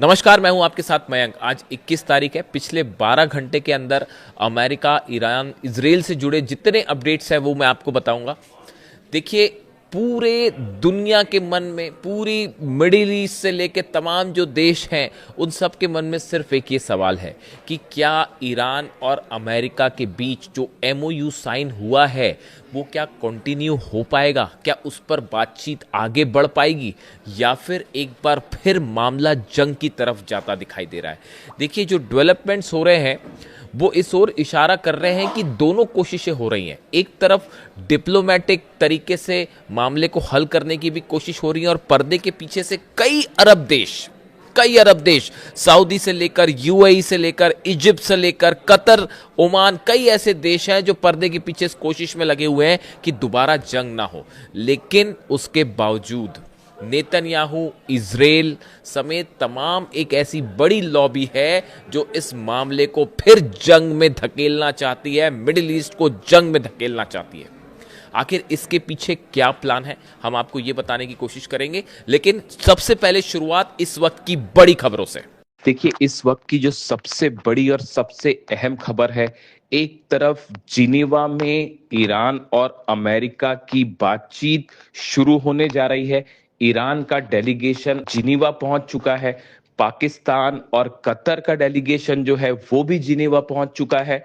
नमस्कार, मैं हूं आपके साथ मयंक। आज 21 तारीख है। पिछले 12 घंटे के अंदर अमेरिका, ईरान, इजराइल से जुड़े जितने अपडेट्स हैं वो मैं आपको बताऊंगा। देखिए, पूरे दुनिया के मन में, पूरी मिडिल ईस्ट से लेकर तमाम जो देश हैं उन सब के मन में सिर्फ एक ये सवाल है कि क्या ईरान और अमेरिका के बीच जो एमओयू साइन हुआ है वो क्या कंटिन्यू हो पाएगा, क्या उस पर बातचीत आगे बढ़ पाएगी, या फिर एक बार फिर मामला जंग की तरफ जाता दिखाई दे रहा है। देखिए, जो डेवलपमेंट्स हो रहे हैं वो इस ओर इशारा कर रहे हैं कि दोनों कोशिशें हो रही हैं। एक तरफ डिप्लोमेटिक तरीके से मामले को हल करने की भी कोशिश हो रही है, और पर्दे के पीछे से कई अरब देश, सऊदी से लेकर यूएई से लेकर इजिप्ट से लेकर कतर, ओमान, कई ऐसे देश हैं जो पर्दे के पीछे इस कोशिश में लगे हुए हैं कि दोबारा जंग ना हो। लेकिन उसके बावजूद नेतन्याहू, इजराइल समेत तमाम एक ऐसी बड़ी लॉबी है जो इस मामले को फिर जंग में धकेलना चाहती है, मिडिल ईस्ट को जंग में धकेलना चाहती है। आखिर इसके पीछे क्या प्लान है, हम आपको यह बताने की कोशिश करेंगे। लेकिन सबसे पहले शुरुआत इस वक्त की बड़ी खबरों से। देखिए, इस वक्त की जो सबसे बड़ी और सबसे अहम खबर है, एक तरफ जिनेवा में ईरान और अमेरिका की बातचीत शुरू होने जा रही है। ईरान का डेलीगेशन जिनेवा पहुंच चुका है। पाकिस्तान और कतर का डेलीगेशन जो है वो भी जिनेवा पहुंच चुका है।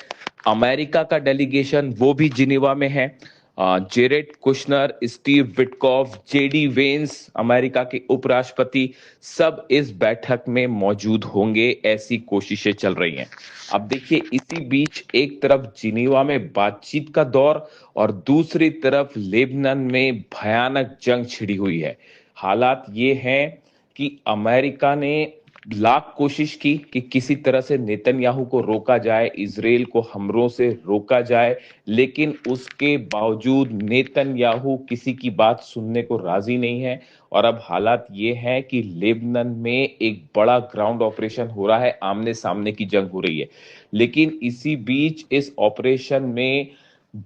अमेरिका का डेलीगेशन वो भी जिनेवा में है। Jared Kushner, Steve Witkoff, JD Vance, America के उपराष्ट्रपति, सब इस बैठक में मौजूद होंगे, ऐसी कोशिशें चल रही हैं। अब देखिए, इसी बीच एक तरफ जिनेवा में बातचीत का दौर और दूसरी तरफ लेबनान में भयानक जंग छिड़ी हुई है। हालात ये हैं कि अमेरिका ने लाख कोशिश की कि किसी तरह से नेतन्याहू को रोका जाए, इजराइल को हमलों से रोका जाए, लेकिन उसके बावजूद नेतन्याहू किसी की बात सुनने को राजी नहीं है। और अब हालात ये हैं कि लेबनान में एक बड़ा ग्राउंड ऑपरेशन हो रहा है, आमने सामने की जंग हो रही है। लेकिन इसी बीच इस ऑपरेशन में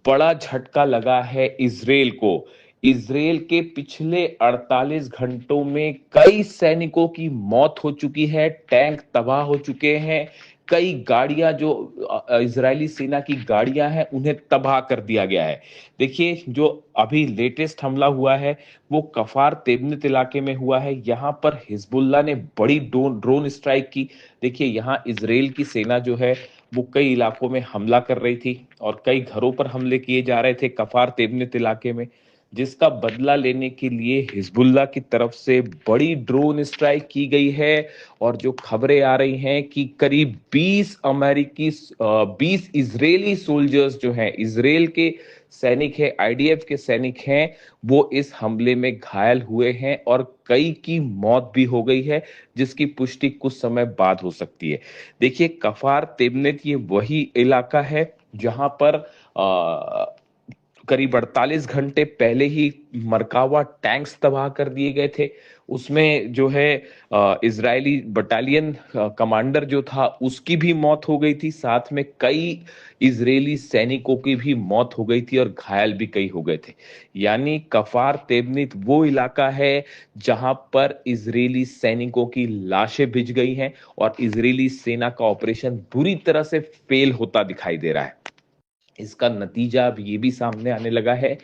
बड़ा झटका लगा है इजराइल को। इजराइल के पिछले 48 घंटों में कई सैनिकों की मौत हो चुकी है, टैंक तबाह हो चुके हैं, कई गाड़ियां जो इजरायली सेना की गाड़ियां हैं उन्हें तबाह कर दिया गया है। देखिए, जो अभी लेटेस्ट हमला हुआ है वो कफार तेबनत इलाके में हुआ है। यहां पर हिजबुल्लाह ने बड़ी ड्रोन स्ट्राइक की। देखिए, यहां इजराइल की सेना जो है वो कई इलाकों में हमला कर रही थी और कई घरों पर हमले किए जा रहे थे कफार तेबनत इलाके में, जिसका बदला लेने के लिए हिजबुल्लाह की तरफ से बड़ी ड्रोन स्ट्राइक की गई है। और जो खबरें आ रही हैं कि करीब 20 इजरायली सोल्जर्स जो हैं, इजराइल के सैनिक हैं, आईडीएफ के सैनिक हैं, वो इस हमले में घायल हुए हैं और कई की मौत भी हो गई है, जिसकी पुष्टि कुछ समय बाद हो सकती है। देखिए, कफार तेबनत ये वही इलाका है जहां पर करीब 48 घंटे पहले ही मरकावा टैंक्स तबाह कर दिए गए थे। उसमें जो है इजरायली बटालियन कमांडर जो था उसकी भी मौत हो गई थी, साथ में कई इजरायली सैनिकों की भी मौत हो गई थी और घायल भी कई हो गए थे। यानी कफार तेबनीत वो इलाका है जहां पर इजरायली सैनिकों की लाशें भिज गई हैं और इजरायली सेना का ऑपरेशन बुरी तरह से फेल होता दिखाई दे रहा है। इसका नतीजा अब ये भी सामने आने लगा है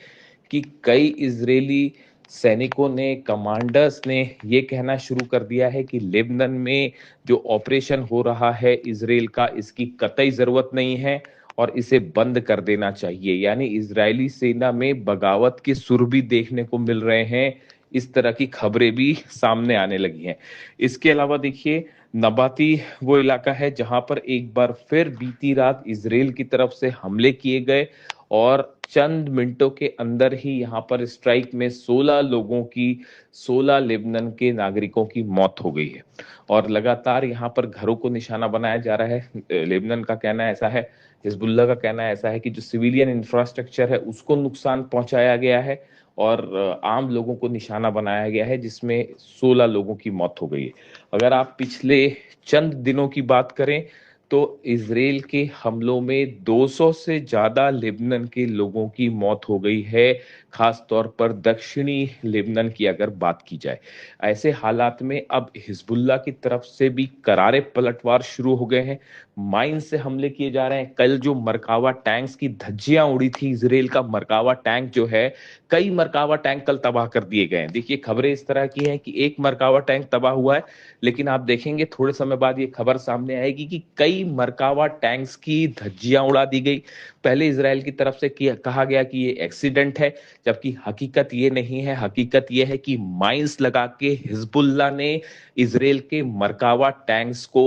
कि कई इजरायली सैनिकों ने, कमांडर्स ने ये कहना शुरू कर दिया है कि लेबनान में जो ऑपरेशन हो रहा है इजराइल का, इसकी कतई जरूरत नहीं है और इसे बंद कर देना चाहिए। यानी इजरायली सेना में बगावत के सुर भी देखने को मिल रहे हैं। इस तरह की खबरें भी सामने आने लगी हैं। इसके अलावा देखिए, नबाती वो इलाका है जहां पर एक बार फिर बीती रात इजराइल की तरफ से हमले किए गए और चंद मिनटों के अंदर ही यहां पर स्ट्राइक में 16 लेबनान के नागरिकों की मौत हो गई है। और लगातार यहां पर घरों को निशाना बनाया जा रहा है। लेबनान का कहना ऐसा है, हिजबुल्लाह का कहना ऐसा है कि जो सिविलियन इंफ्रास्ट्रक्चर है उसको नुकसान पहुंचाया गया है और आम लोगों को निशाना बनाया गया है, जिसमें 16 लोगों की मौत हो गई है। अगर आप पिछले चंद दिनों की बात करें तो इजराइल के हमलों में 200 से ज्यादा लेबनान के लोगों की मौत हो गई है, खास तौर पर दक्षिणी लेबनान की अगर बात की जाए। ऐसे हालात में अब हिजबुल्लाह की तरफ से भी करारे पलटवार शुरू हो गए हैं। माइन से हमले किए जा रहे हैं। कल जो मरकावा टैंक्स की धज्जियां उड़ी थी, इजराइल का मरकावा टैंक जो है, कई मरकावा टैंक कल तबाह कर दिए गए हैं। देखिए, खबरें इस तरह की हैं कि एक मरकावा टैंक तबाह हुआ है, लेकिन आप देखेंगे थोड़े समय बाद ये खबर सामने आएगी कि कई मरकावा टैंक्स की धज्जियां उड़ा दी गई। पहले इजराइल की तरफ से कहा गया कि ये एक्सीडेंट है, जबकि हकीकत ये नहीं है। हकीकत ये है कि माइंस लगा के हिजबुल्लाह ने इजराइल के मरकावा टैंक्स को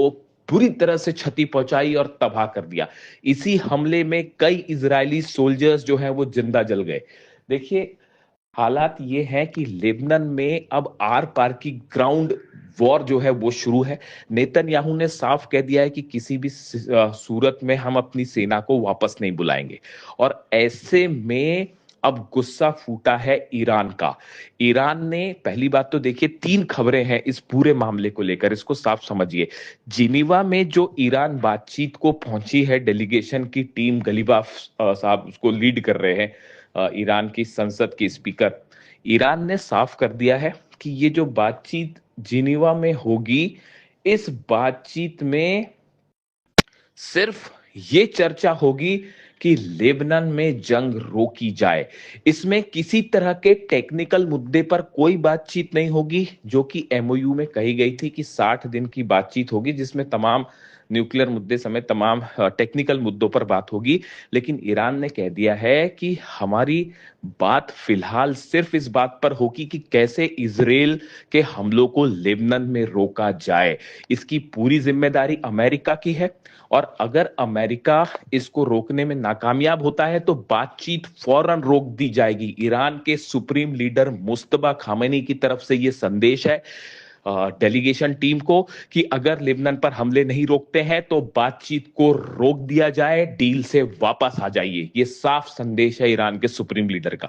पूरी तरह से क्षति पहुंचाई और तबाह कर दिया। इसी हमले में कई इजरायली सोल्जर्स जो हैं वो जिंदा जल गए। देखिए, हालात ये हैं कि लेबनान में अब आर पार की ग्राउंड वॉर जो है वो शुरू है। नेतन्याहू ने साफ कह दिया है कि किसी भी सूरत में हम अपनी सेना को वापस नहीं बुलाएंगे। और ऐसे में अब गुस्सा फूटा है ईरान का। ईरान ने, पहली बात तो देखिए, तीन खबरें हैं इस पूरे मामले को लेकर, इसको साफ समझिए। जिनीवा में जो ईरान बातचीत को पहुंची है, डेलीगेशन की टीम, गलीबाफ साहब उसको लीड कर रहे हैं, ईरान की संसद के स्पीकर। ईरान ने साफ कर दिया है कि ये जो बातचीत जिनीवा में होगी, इस बातचीत में सिर्फ ये चर्चा होगी कि लेबनान में जंग रोकी जाए। इसमें किसी तरह के टेक्निकल मुद्दे पर कोई बातचीत नहीं होगी, जो कि एमओयू में कही गई थी कि 60 दिन की बातचीत होगी, जिसमें तमाम न्यूक्लियर मुद्दे समेत तमाम टेक्निकल मुद्दों पर बात होगी। लेकिन ईरान ने कह दिया है कि हमारी बात फिलहाल सिर्फ इस बात पर होगी कि कैसे इजराइल के हमलों को लेबनान में रोका जाए। इसकी पूरी जिम्मेदारी अमेरिका की है, और अगर अमेरिका इसको रोकने में नाकामयाब होता है तो बातचीत फौरन रोक दी जाएगी। ईरान के सुप्रीम लीडर मुस्तफा खामेनी की तरफ से यह संदेश है डेलीगेशन टीम को कि अगर लेबनान पर हमले नहीं रोकते हैं तो बातचीत को रोक दिया जाए, डील से वापस आ जाइए। ये साफ संदेश है ईरान के सुप्रीम लीडर का।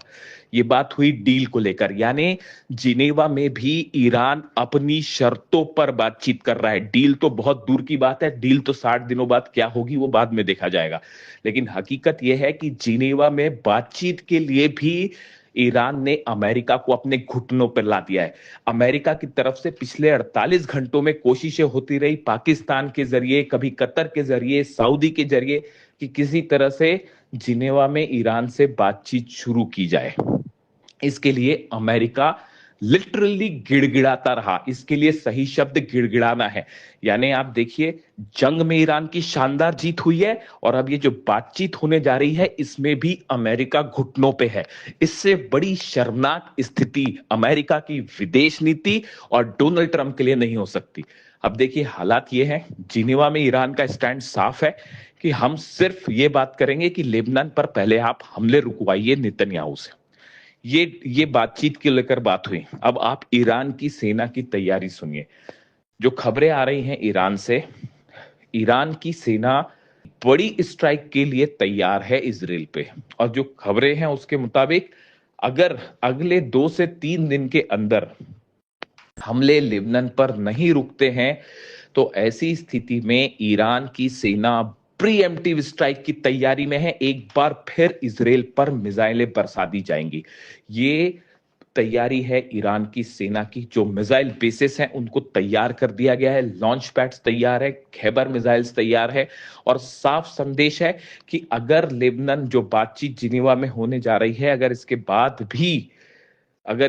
ये बात हुई डील को लेकर, यानी जिनेवा में भी ईरान अपनी शर्तों पर बातचीत कर रहा है। डील तो बहुत दूर की बात है, डील तो 60 दिनों बाद क्या होगी वो बाद में देखा जाएगा। लेकिन हकीकत यह है कि जिनेवा में बातचीत के लिए भी ईरान ने अमेरिका को अपने घुटनों पर ला दिया है। अमेरिका की तरफ से पिछले 48 घंटों में कोशिशें होती रही, पाकिस्तान के जरिए, कभी कतर के जरिए, सऊदी के जरिए, कि किसी तरह से जिनेवा में ईरान से बातचीत शुरू की जाए। इसके लिए अमेरिका लिटरली गिड़गिड़ाता रहा। इसके लिए सही शब्द गिड़गिड़ाना है। यानी आप देखिए, जंग में ईरान की शानदार जीत हुई है, और अब ये जो बातचीत होने जा रही है इसमें भी अमेरिका घुटनों पे है। इससे बड़ी शर्मनाक स्थिति अमेरिका की विदेश नीति और डोनाल्ड ट्रंप के लिए नहीं हो सकती। अब देखिए, हालात ये है, जिनेवा में ईरान का स्टैंड साफ है कि हम सिर्फ ये बात करेंगे कि लेबनान पर पहले आप हमले रुकवाइए नेतन्याहू से। ये बातचीत के लेकर बात हुई। अब आप ईरान की सेना की तैयारी सुनिए। जो खबरें आ रही हैं ईरान से, ईरान की सेना बड़ी स्ट्राइक के लिए तैयार है इजराइल पे। और जो खबरें हैं उसके मुताबिक अगर अगले 2 से 3 दिन के अंदर हमले लेबनान पर नहीं रुकते हैं तो ऐसी स्थिति में ईरान की सेना प्रीएम्प्टिव स्ट्राइक की तैयारी में है। एक बार फिर इजराइल पर मिसाइलें बरसा दी जाएंगी। ये तैयारी है ईरान की सेना की। जो मिसाइल बेसिस हैं उनको तैयार कर दिया गया है, लॉन्च पैड्स तैयार है, खैबर मिसाइल्स तैयार है, और साफ संदेश है कि अगर लेबनान जो बातचीत जिनेवा में होने जा रही है, अगर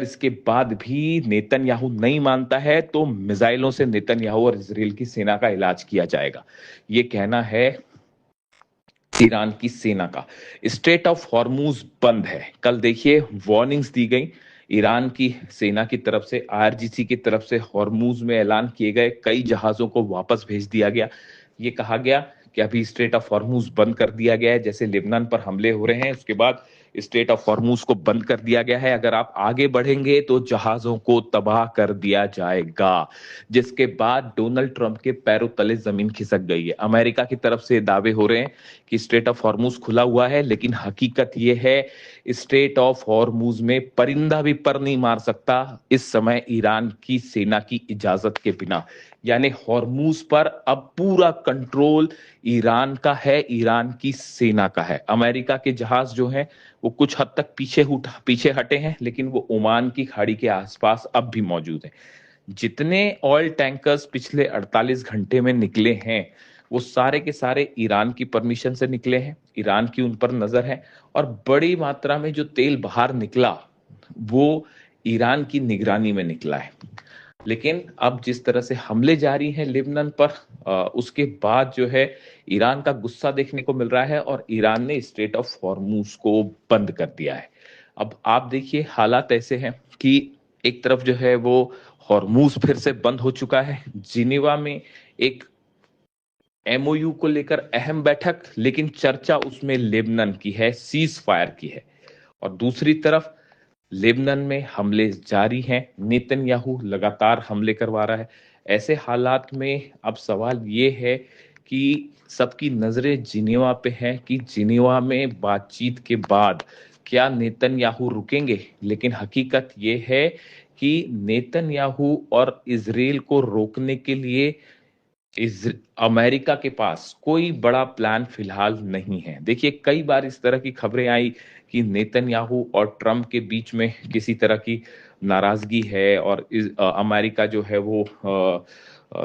इसके बाद भी नेतन्याहू नहीं मानता है तो मिसाइलों से नेतन्याहू और इजराइल की सेना का इलाज किया जाएगा। ये कहना है ईरान की सेना का। स्ट्रेट ऑफ हॉर्मुज बंद है। कल देखिए वार्निंग्स दी गई ईरान की सेना की तरफ से, आईआरजीसी की तरफ से। हॉर्मुज में ऐलान किए गए कई जहाजों को वापस भेज दिया गया। ये कहा गया कि अभी स्ट्रेट ऑफ हॉर्मुज बंद कर दिया गया है। जैसे लेबनान पर हमले हो रहे हैं उसके बाद स्ट्रेट ऑफ हॉर्मुज को बंद कर दिया गया है। अगर आप आगे बढ़ेंगे तो जहाजों को तबाह कर दिया जाएगा। जिसके बाद डोनाल्ड ट्रंप के पैरों तले जमीन खिसक गई है। अमेरिका की तरफ से दावे हो रहे हैं कि स्ट्रेट ऑफ हॉर्मुज खुला हुआ है, लेकिन हकीकत यह है स्ट्रेट ऑफ हॉर्मुज में परिंदा भी पर नहीं मार सकता इस समय ईरान की सेना की इजाजत के बिना। यानी हॉर्मुज पर अब पूरा कंट्रोल ईरान का है, ईरान की सेना का है। अमेरिका के जहाज जो हैं वो कुछ हद तक पीछे हटे हैं, लेकिन वो ओमान की खाड़ी के आसपास अब भी मौजूद हैं। जितने ऑयल टैंकर्स पिछले 48 घंटे में निकले हैं, वो सारे के सारे ईरान की परमिशन से निकले हैं। ईरान की उन पर नजर है, और बड़ी मात्रा में जो तेल बाहर निकला वो ईरान की निगरानी में निकला है। लेकिन अब जिस तरह से हमले जारी हैं लेबनान पर, उसके बाद जो है ईरान का गुस्सा देखने को मिल रहा है, और ईरान ने स्ट्रेट ऑफ हॉर्मूज को बंद कर दिया है। अब आप देखिए हालात ऐसे हैं कि एक तरफ जो है वो हॉर्मूज फिर से बंद हो चुका है। जिनेवा में एक एमओयू को लेकर अहम बैठक, लेकिन चर्चा उसमें लेबनान की है, सीज फायर की है। और दूसरी तरफ लेबनान में हमले जारी हैं, नेतन्याहू लगातार हमले करवा रहा है। ऐसे हालात में अब सवाल ये है कि सबकी नजरें जिनेवा पे हैं कि जिनेवा में बातचीत के बाद क्या नेतन्याहू रुकेंगे। लेकिन हकीकत ये है कि नेतन्याहू और इजराइल को रोकने के लिए इस अमेरिका के पास कोई बड़ा प्लान फिलहाल नहीं है। देखिए कई बार इस तरह की खबरें आई कि नेतन्याहू और ट्रम्प के बीच में किसी तरह की नाराजगी है, और अमेरिका जो है वो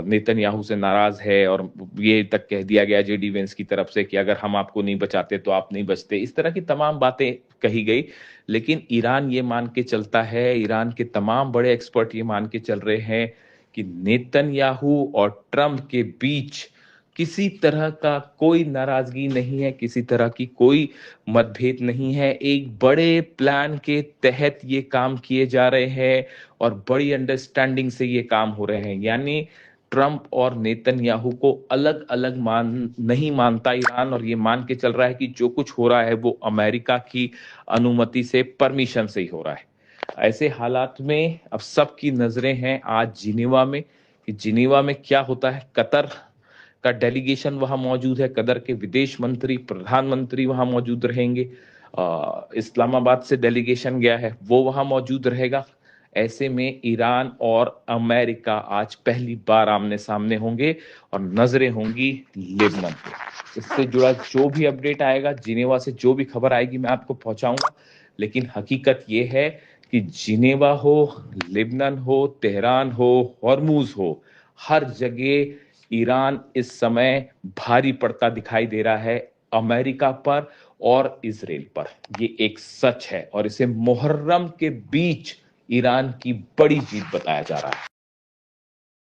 नेतन्याहू से नाराज है, और ये तक कह दिया गया जेडी वेंस की तरफ से कि अगर हम आपको नहीं बचाते तो आप नहीं बचते। इस तरह की तमाम बातें कही गई। लेकिन ईरान ये मान के चलता है, ईरान के तमाम बड़े एक्सपर्ट ये मान के चल रहे हैं कि नेतन्याहू और ट्रम्प के बीच किसी तरह का कोई नाराजगी नहीं है, किसी तरह की कोई मतभेद नहीं है। एक बड़े प्लान के तहत ये काम किए जा रहे हैं, और बड़ी अंडरस्टैंडिंग से ये काम हो रहे हैं। यानी ट्रम्प और नेतन्याहू को अलग अलग नहीं मानता ईरान, और ये मान के चल रहा है कि जो कुछ हो रहा है वो अमेरिका की अनुमति से, परमिशन से ही हो रहा है। ऐसे हालात में अब सबकी नजरें हैं आज जिनेवा में, कि जिनेवा में क्या होता है। कतर का डेलीगेशन वहां मौजूद है, कतर के विदेश मंत्री, प्रधानमंत्री वहां मौजूद रहेंगे। इस्लामाबाद से डेलीगेशन गया है, वो वहां मौजूद रहेगा। ऐसे में ईरान और अमेरिका आज पहली बार आमने सामने होंगे, और नजरें होंगी लेबनान पे। इससे जुड़ा जो भी अपडेट आएगा, जिनेवा से जो भी खबर आएगी, मैं आपको पहुंचाऊंगा। लेकिन हकीकत यह है कि जिनेवा हो, लेबनान हो, तेहरान हो, हॉर्मूज हो, हर जगह ईरान इस समय भारी पड़ता दिखाई दे रहा है अमेरिका पर और इजराइल पर। ये एक सच है, और इसे मुहर्रम के बीच ईरान की बड़ी जीत बताया जा रहा है।